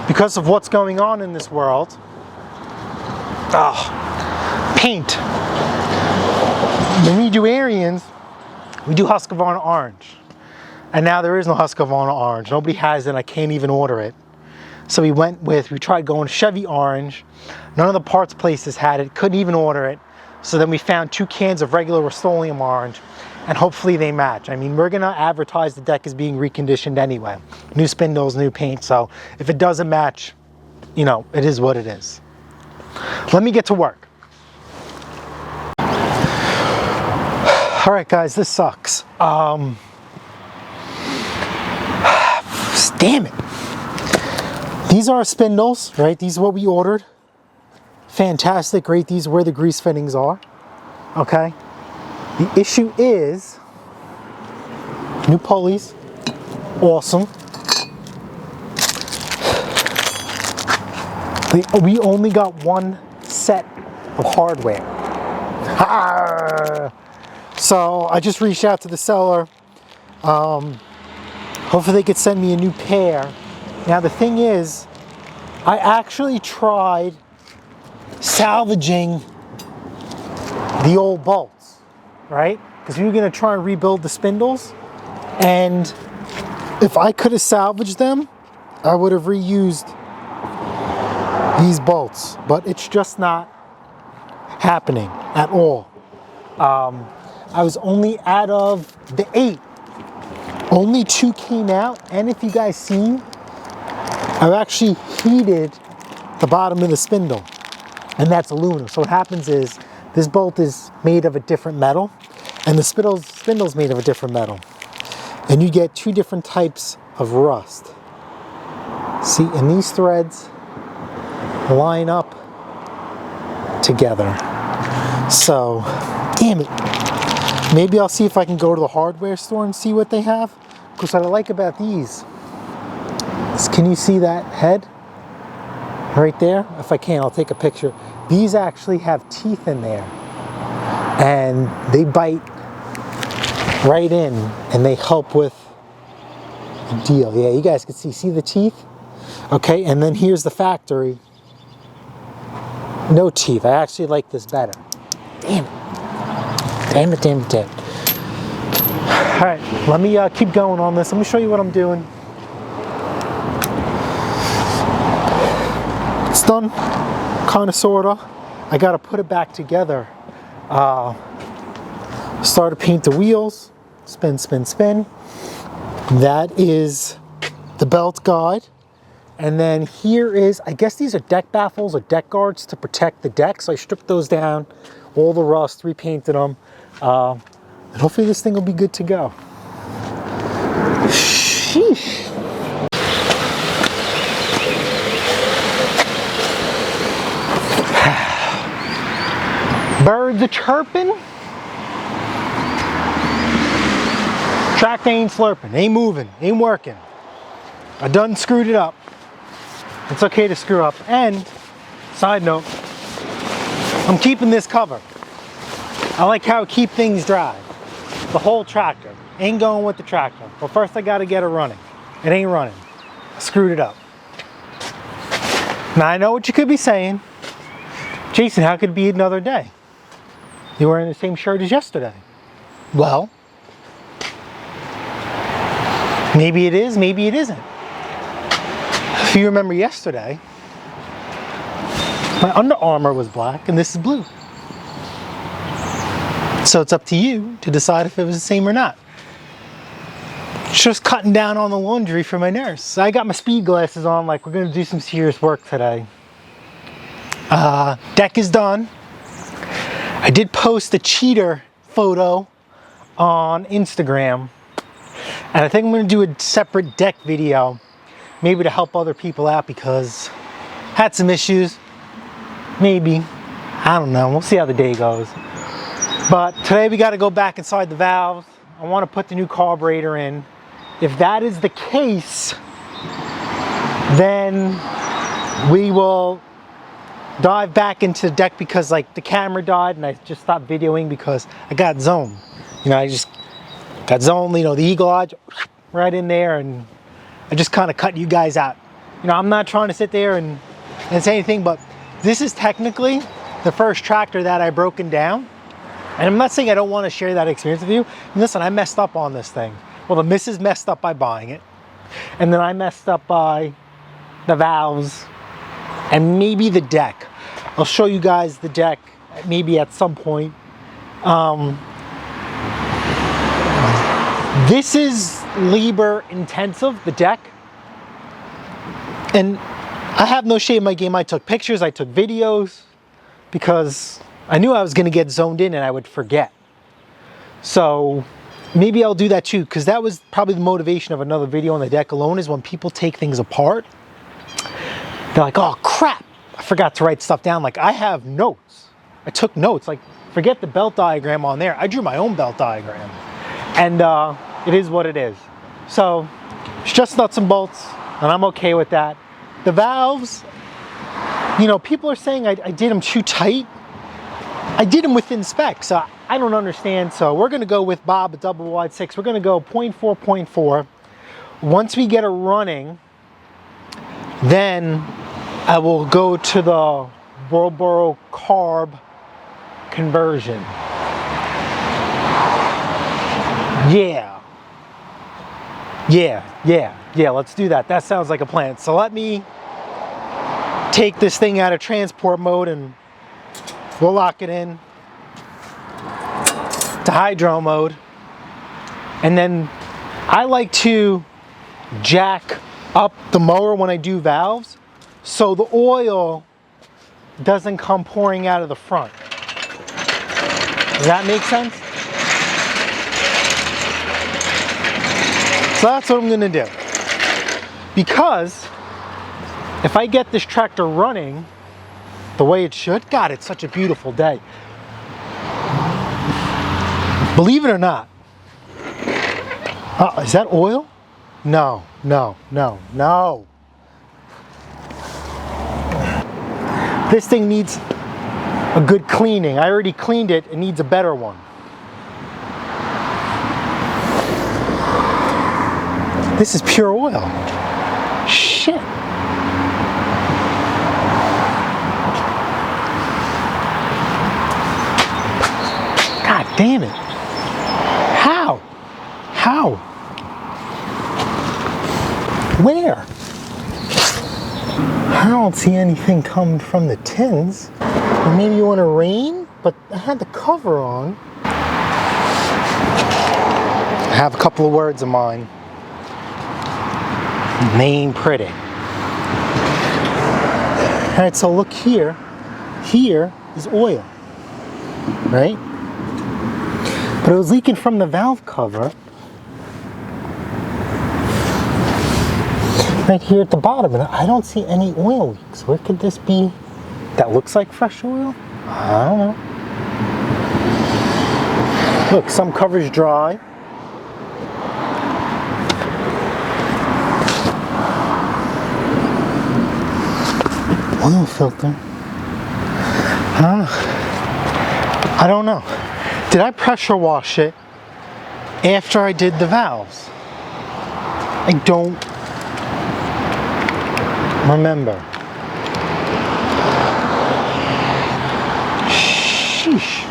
because of what's going on in this world, paint. When we do Ariens, we do Husqvarna orange. And now there is no Husqvarna orange. Nobody has it, I can't even order it. So we tried going Chevy orange. None of the parts places had it, couldn't even order it. So then we found 2 cans of regular Rust-Oleum orange, and hopefully they match. I mean, we're gonna advertise the deck as being reconditioned anyway. New spindles, new paint, so if it doesn't match, you know, it is what it is. Let me get to work. All right, guys, this sucks. Damn it. These are spindles, right? These are what we ordered. Fantastic, right? These are where the grease fittings are, okay? The issue is, new pulleys, awesome. We only got 1 set of hardware. So I just reached out to the seller. Hopefully they could send me a new pair. Now the thing is, I actually tried salvaging the old bolts, right? Because we were gonna try and rebuild the spindles, and if I could have salvaged them, I would have reused these bolts, but it's just not happening at all. I was only out of the 8. Only 2 came out, and if you guys seen, I've actually heated the bottom of the spindle, and that's aluminum. So what happens is, this bolt is made of a different metal, and the spindle's made of a different metal. And you get 2 different types of rust. See, and these threads line up together. So, damn it. Maybe I'll see if I can go to the hardware store and see what they have. Because what I like about these is, can you see that head right there? If I can, I'll take a picture. These actually have teeth in there, and they bite right in, and they help with the deal. Yeah, you guys can see the teeth? Okay, and then here's the factory. No teeth. I actually like this better. Damn it. Damn it, damn it, damn it. All right, let me keep going on this. Let me show you what I'm doing. It's done, kind of, sort of. I got to put it back together. Start to paint the wheels. Spin, spin, spin. That is the belt guide. And then here is, I guess these are deck baffles or deck guards to protect the deck. So I stripped those down, all the rust, repainted them. And hopefully this thing will be good to go. Sheesh. Birds are chirping. Tractor ain't slurping, ain't moving, ain't working. I done screwed it up. It's okay to screw up. And, side note, I'm keeping this cover. I like how it keeps things dry. The whole tractor. Ain't going with the tractor. Well, first I gotta get it running. It ain't running. I screwed it up. Now I know what you could be saying. Jason, how could it be another day? You're wearing the same shirt as yesterday. Well, maybe it is, maybe it isn't. If you remember yesterday, my Under Armour was black and this is blue. So it's up to you to decide if it was the same or not. Just cutting down on the laundry for my nurse. So I got my speed glasses on, like we're gonna do some serious work today. Deck is done. I did post a cheater photo on Instagram, and I think I'm gonna do a separate deck video, maybe to help other people out, because I had some issues. Maybe, I don't know, we'll see how the day goes. But today we got to go back inside the valves. I want to put the new carburetor in. If that is the case, then we will dive back into the deck, because like the camera died and I just stopped videoing because I got zoned. You know, I just got zoned, you know, the eagle eye right in there, and I just kind of cut you guys out. You know, I'm not trying to sit there and say anything, but this is technically the first tractor that I broken down. And I'm not saying I don't want to share that experience with you. Listen, I messed up on this thing. Well, the missus messed up by buying it. And then I messed up by the valves and maybe the deck. I'll show you guys the deck maybe at some point. This is labor intensive, the deck. And I have no shame in my game. I took pictures, I took videos, because I knew I was gonna get zoned in and I would forget. So maybe I'll do that too, because that was probably the motivation of another video on the deck alone, is when people take things apart, they're like, oh crap, I forgot to write stuff down. Like, I have notes. I took notes. Like, forget the belt diagram on there. I drew my own belt diagram. And it is what it is. So it's just nuts and bolts, and I'm okay with that. The valves, you know, people are saying I did them too tight. I did them within spec, so I don't understand. So we're gonna go with Bob, a double wide 6. We're gonna go 0.4, 0.4. Once we get it running, then I will go to the Broadway carb conversion. Yeah, let's do that. That sounds like a plan. So let me take this thing out of transport mode and we'll lock it in to hydro mode. And then I like to jack up the mower when I do valves so the oil doesn't come pouring out of the front. Does that make sense? So that's what I'm gonna do. Because if I get this tractor running the way it should, God, it's such a beautiful day. Believe it or not, is that oil? No. This thing needs a good cleaning. I already cleaned it, it needs a better one. This is pure oil. Shit. God damn it. How? Where? I don't see anything coming from the tins. Or maybe you want to rain, but I had the cover on. I have a couple of words of mine. They ain't pretty. All right, so look here. Here is oil, right? But it was leaking from the valve cover right here at the bottom, and I don't see any oil leaks. Where could this be? That looks like fresh oil? I don't know. Look, some cover's dry. Oil filter. I don't know. Did I pressure wash it after I did the valves? I don't remember. Sheesh.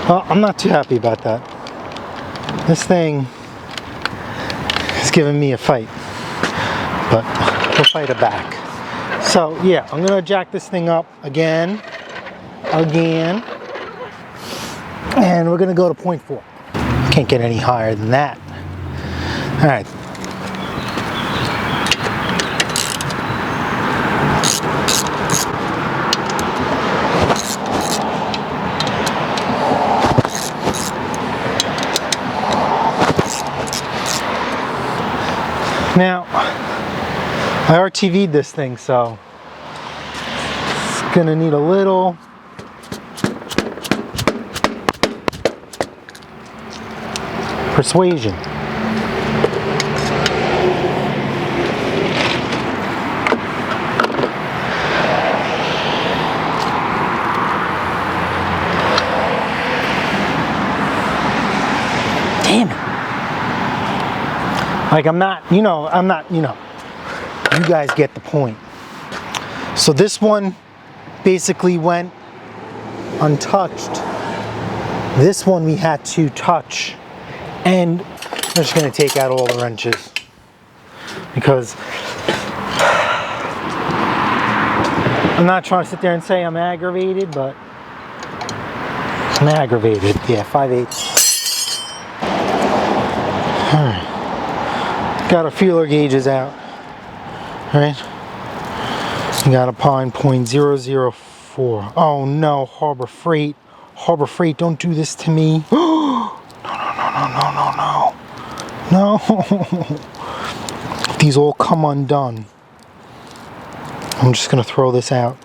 Well, I'm not too happy about that. This thing is giving me a fight, but we'll fight it back. So yeah, I'm gonna jack this thing up again, and we're gonna go to 0.4. Can't get any higher than that. All right. Now, I RTV'd this thing, so it's gonna need a little persuasion. Damn it. Like I'm not, you guys get the point. So this one basically went untouched. This one we had to touch, and I'm just going to take out all the wrenches because I'm not trying to sit there and say I'm aggravated, but I'm aggravated. Yeah, 5/8. All right. Got our feeler gauges out. All right. You got a pine 0.004. Oh no, Harbor Freight. Harbor Freight, don't do this to me. No. These all come undone. I'm just gonna throw this out.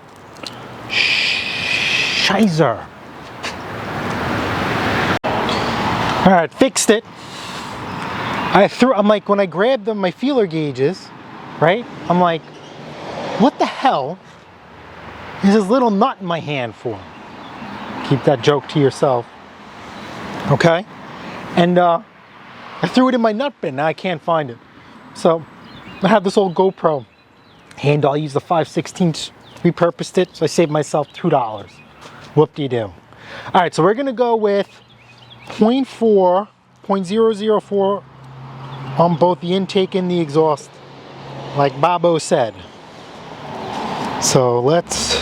Scheiße. All right, fixed it. I'm like, when I grabbed my feeler gauges, right? I'm like, what the hell is this little nut in my hand for? Keep that joke to yourself. Okay? And I threw it in my nut bin. Now I can't find it. So I have this old GoPro handle. I used the 5/16, repurposed it, so I saved myself $2. Whoop-de-doo. All right, so we're gonna go with 0.04 on both the intake and the exhaust, like Bobo said. So let's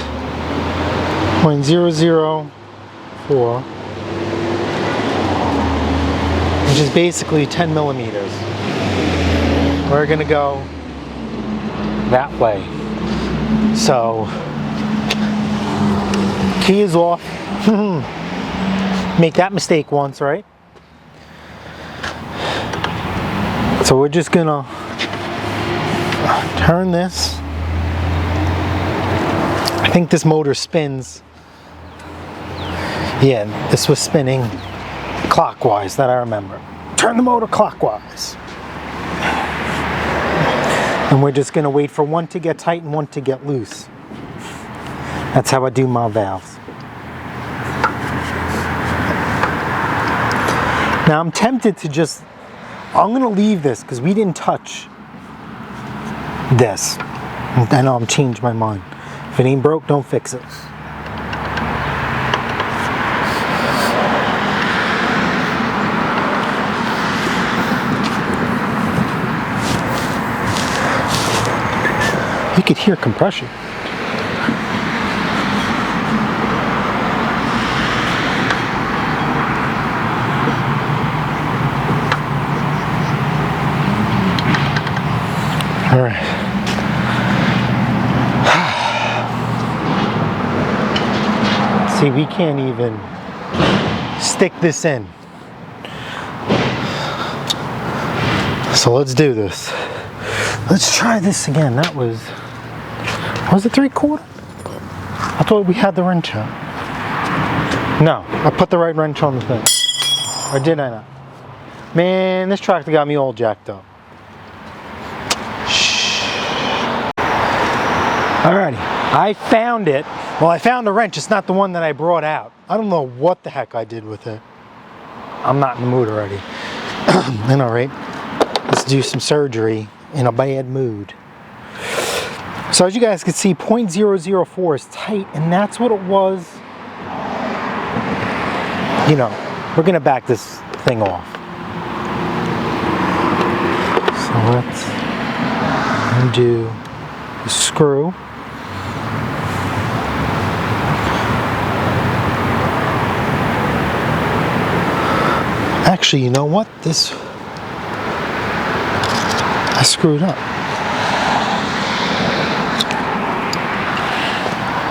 0.004, which is basically 10 millimeters. We're gonna go that way. So key is off. Make that mistake once, right? So we're just gonna turn this. I think this motor spins. Yeah, this was spinning clockwise, that I remember. Turn the motor clockwise. And we're just gonna wait for one to get tight and one to get loose. That's how I do my valves. Now I'm tempted to I'm gonna leave this because we didn't touch this. I know I'm changed my mind. If it ain't broke, don't fix it. You could hear compression. All right. See, we can't even stick this in. So let's do this. Let's try this again. That was it 3/4? I thought we had the wrench out. No, I put the right wrench on the thing. Or did I not? Man, this tractor got me all jacked up. Alrighty, I found it. Well, I found a wrench. It's not the one that I brought out. I don't know what the heck I did with it. I'm not in the mood already. I know, right? Let's do some surgery in a bad mood. So as you guys can see, 0.004 is tight, and that's what it was. You know, we're gonna back this thing off. So let's undo the screw. Actually, you know what? I screwed up.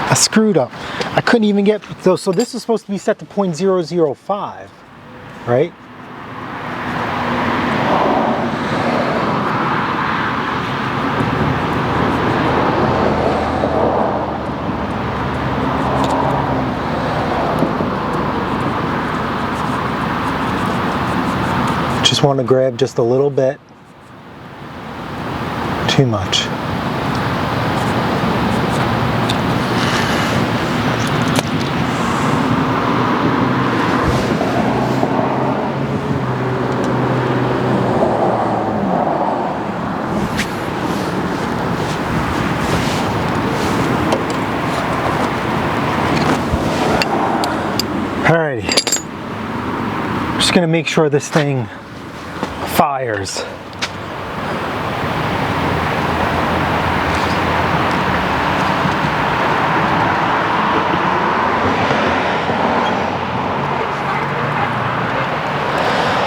I screwed up. I couldn't even get, so this is supposed to be set to 0.005, right? Just want to grab just a little bit. Too much. gonna make sure this thing fires.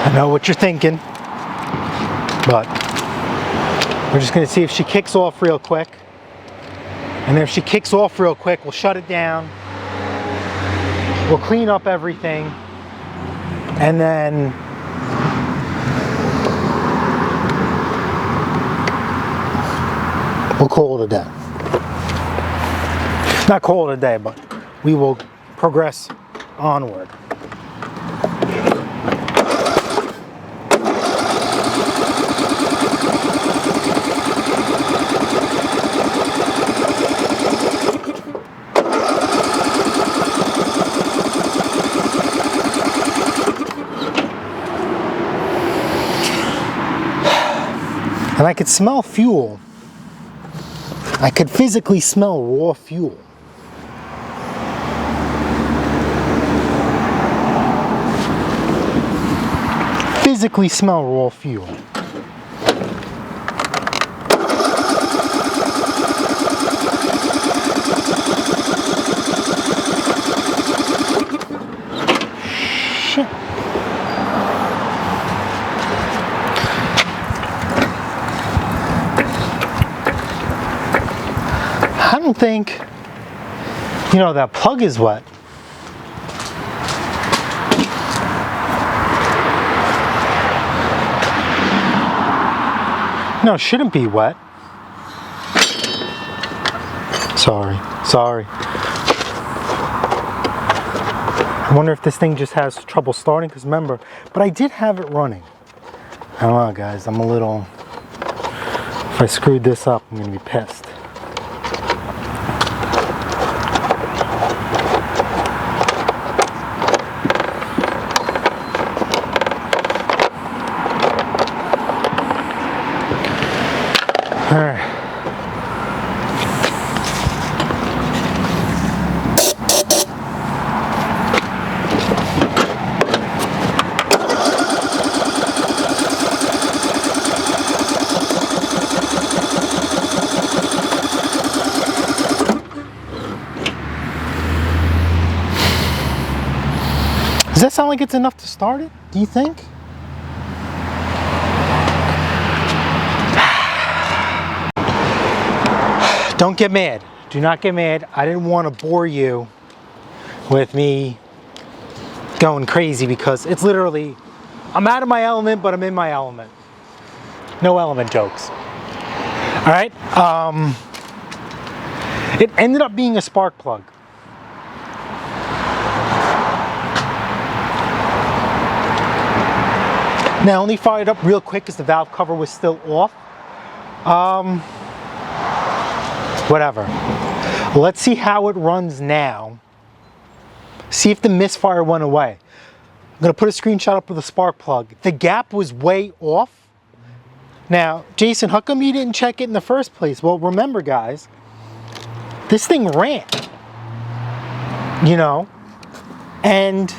I know what you're thinking, but we're just gonna see if she kicks off real quick. And then if she kicks off real quick, we'll shut it down. We'll clean up everything. And then we'll call it a day. Not call it a day, but we will progress onward. And I could smell fuel. I could physically smell raw fuel. Physically smell raw fuel. Shit. I don't think, that plug is wet. No, it shouldn't be wet. Sorry. I wonder if this thing just has trouble starting, because remember, but I did have it running. I don't know, guys, if I screwed this up, I'm gonna be pissed. All right. Does that sound like it's enough to start it? Do you think? Don't get mad. Do not get mad. I didn't want to bore you with me going crazy, because it's literally, I'm out of my element, but I'm in my element. No element jokes. All right. It ended up being a spark plug. Now, only fired up real quick because the valve cover was still off. Whatever. Let's see how it runs now. See if the misfire went away. I'm gonna put a screenshot up with a spark plug. The gap was way off. Now, Jason, how come you didn't check it in the first place? Well, remember, guys, this thing ran, and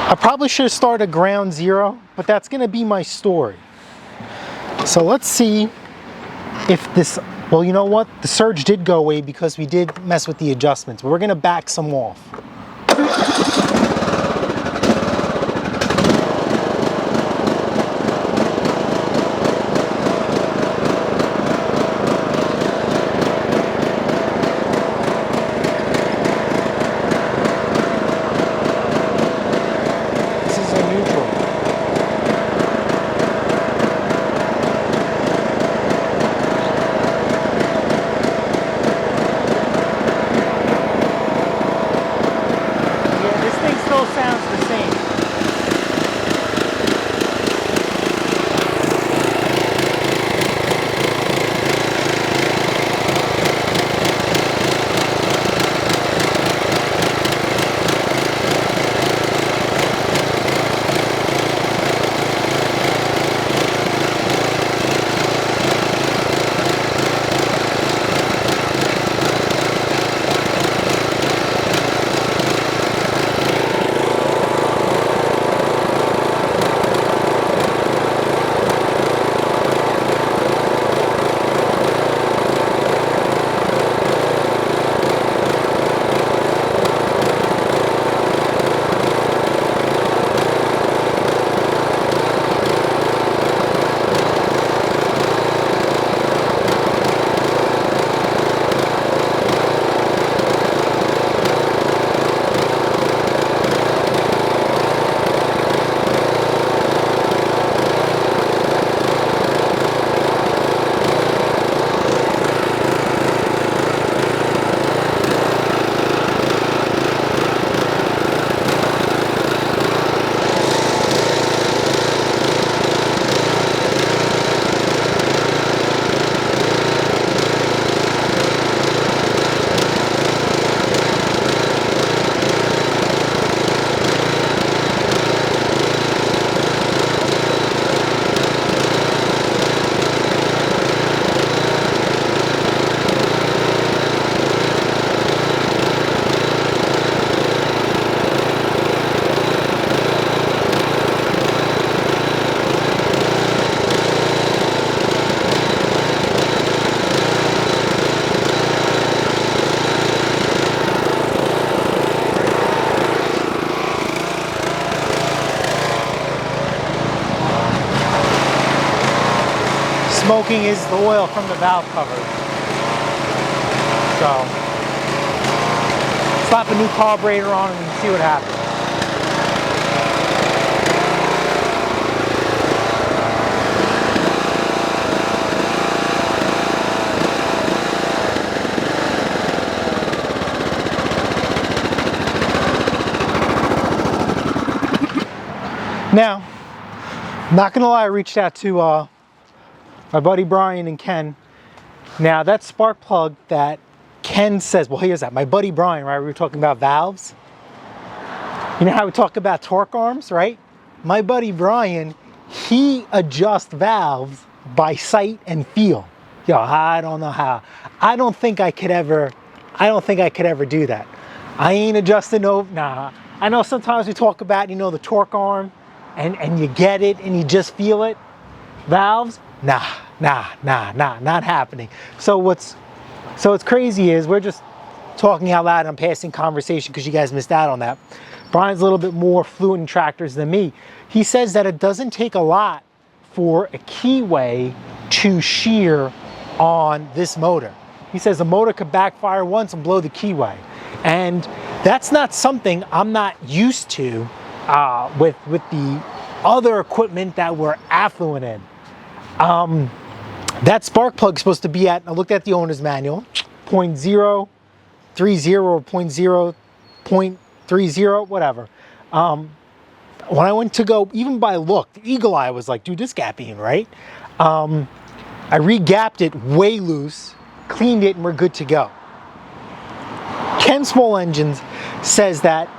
I probably should have started ground zero, but that's gonna be my story. So let's see if this, well, you know what? The surge did go away because we did mess with the adjustments, but we're gonna back some off. smoking is the oil from the valve covers. So, slap a new carburetor on and see what happens. Now, not gonna lie, I reached out to my buddy Brian and Ken. Now that spark plug that Ken says, well, here's that, my buddy Brian, right? We were talking about valves. You know how we talk about torque arms, right? My buddy Brian, he adjusts valves by sight and feel. Yo, I don't know how. I don't think I could ever do that. I ain't adjusting no, nah. I know sometimes we talk about, you know, the torque arm and you get it and you just feel it. Valves, nah, not happening. So what's crazy is we're just talking out loud. I'm passing conversation because you guys missed out on that. Brian's a little bit more fluent in tractors than me. He says that it doesn't take a lot for a keyway to shear on this motor. He says the motor could backfire once and blow the keyway. And that's not something I'm not used to with the other equipment that we're affluent in. That spark plug is supposed to be at, I looked at the owner's manual, 0.030 or 0.30, whatever. When I went to go, even by look, the eagle eye was like, dude, this gapping, right? I re-gapped it way loose, cleaned it, and we're good to go. Ken Small Engines says that,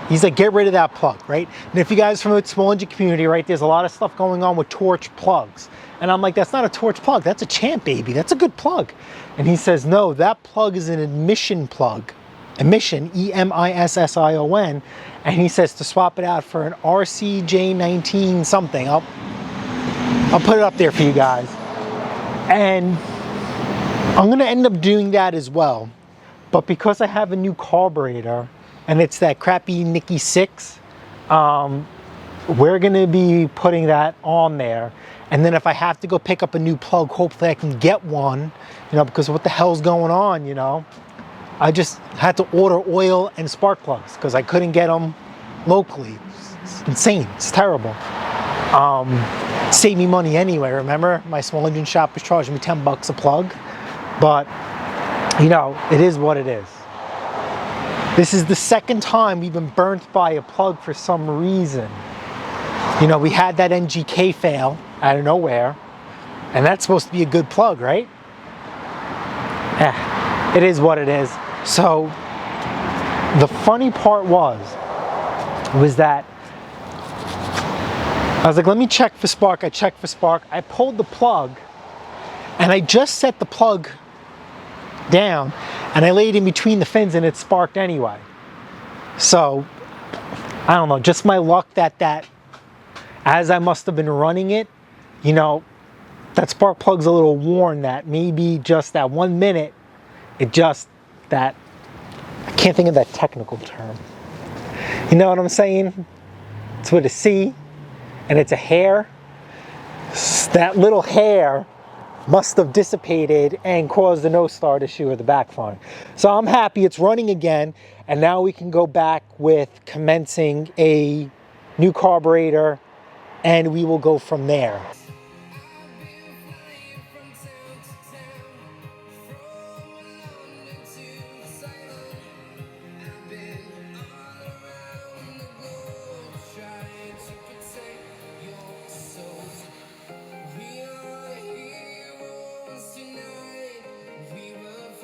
he's like, get rid of that plug, right? And if you guys are from the small engine community, right, there's a lot of stuff going on with torch plugs. And I'm like, that's not a torch plug, that's a Champ baby, that's a good plug. And he says, no, that plug is an emission plug. Emission, E-M-I-S-S-I-O-N. And he says to swap it out for an RCJ19 something. I'll put it up there for you guys. And I'm gonna end up doing that as well. But because I have a new carburetor, and it's that crappy Nicky 6, we're gonna be putting that on there. And then if I have to go pick up a new plug, hopefully I can get one, you know, because what the hell's going on, you know? I just had to order oil and spark plugs because I couldn't get them locally. It's insane, it's terrible. Saved me money anyway, remember? My small engine shop was charging me 10 bucks a plug. But, you know, it is what it is. This is the second time we've been burnt by a plug for some reason. You know, we had that NGK fail out of nowhere, and that's supposed to be a good plug, right? It is what it is. So the funny part was that I was like, let me check for spark. I checked for spark. I pulled the plug, and I just set the plug down, and I laid in between the fins, and it sparked anyway. So I don't know, just my luck that as I must have been running it, you know, that spark plug's a little worn, that maybe just that 1 minute, it just, that, I can't think of that technical term. You know what I'm saying? It's with a C, and it's a hair. That little hair must have dissipated and caused the no start issue or the backfire. So I'm happy it's running again, and now we can go back with commencing a new carburetor, and we will go from there.